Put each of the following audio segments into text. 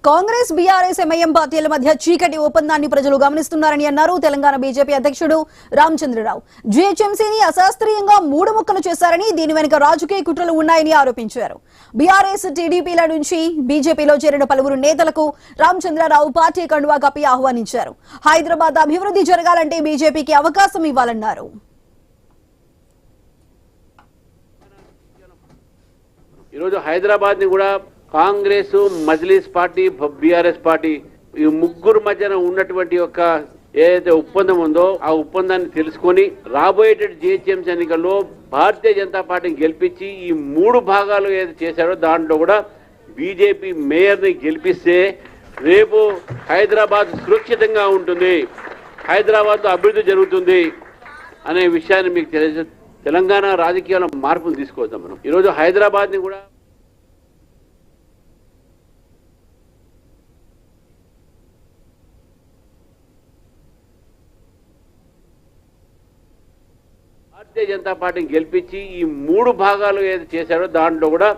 Congress BRS MIM పార్టీల మధ్య చీకటి ఒప్పందాన్ని ప్రజలు గమనిస్తున్నారని అన్నారు తెలంగాణ బీజేపీ అధ్యక్షుడు రామచంద్రరావు. జీహెచ్ఎంసీని అశాస్త్రీయంగా మూడు ముక్కలు చేశారని, దీని వెనుక రాజకీయ కుట్రలు ఉన్నాయని ఆరోపించారు. బీఆర్ఎస్ టీడీపీల నుంచి బీజేపీలో చేరిన పలువురు నేతలకు రామచంద్రరావు పార్టీ కండువా కప్పి ఆహ్వానించారు. హైదరాబాద్ అభివృద్ధి జరగాలంటే బీజేపీకి అవకాశం ఇవ్వాలన్నారు. ఈరోజు హైదరాబాద్ ని కూడా Congress, Majlis party, BRS party ఈ ముగ్గురు మధ్యన ఉన్నటువంటి యొక్క ఏదైతే ఒప్పందం ఉందో ఆ ఒప్పందాన్ని తెలుసుకొని రాబోయేటటువంటి జీహెచ్ఎంసీ ఎన్నికల్లో భారతీయ జనతా పార్టీని గెలిపించి ఈ మూడు భాగాలు ఏదైతే చేశారో దాంట్లో కూడా బీజేపీ మేయర్ ని గెలిపిస్తే రేపు హైదరాబాద్ సురక్షితంగా ఉంటుంది, హైదరాబాద్ అభివృద్ధి జరుగుతుంది అనే విషయాన్ని మీకు తెలియజే తెలంగాణ రాజకీయాల్లో మార్పులు తీసుకొద్దాం. మనం ఈరోజు హైదరాబాద్ ని కూడా భారతీయ జనతా పార్టీని గెలిపించి ఈ మూడు భాగాలు ఏది చేశారో దాంట్లో కూడా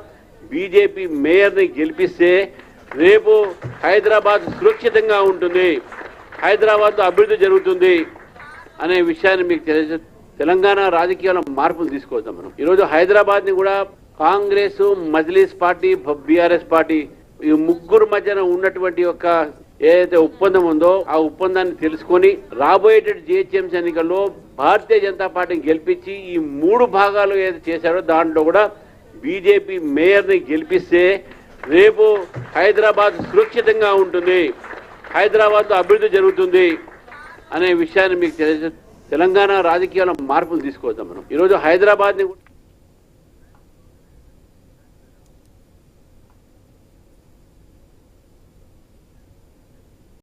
బీజేపీ మేయర్ ని గెలిపిస్తే రేపు హైదరాబాద్ సురక్షితంగా ఉంటుంది, హైదరాబాద్ అభివృద్ధి జరుగుతుంది అనే విషయాన్ని మీకు తెలియజే తెలంగాణ రాజకీయాల్లో మార్పులు తీసుకొద్దాం. మనం ఈరోజు హైదరాబాద్ ని కూడా Congress, Majlis party, BRS party ఈ ముగ్గురు మధ్యన ఉన్నటువంటి యొక్క ఏదైతే ఒప్పందం ఉందో ఆ ఒప్పందాన్ని తెలుసుకొని రాబోయేటటువంటి జీహెచ్ఎంసీ ఎన్నికల్లో భారతీయ జనతా పార్టీని గెలిపించి ఈ మూడు భాగాలు ఏదైతే చేశారో దాంట్లో కూడా బీజేపీ మేయర్ ని గెలిపిస్తే రేపు హైదరాబాద్ సురక్షితంగా ఉంటుంది, హైదరాబాద్ అభివృద్ధి జరుగుతుంది అనే విషయాన్ని మీకు తెలియజే తెలంగాణ రాజకీయాల్లో మార్పులు తీసుకొద్దాం. మనం ఈరోజు హైదరాబాద్ ని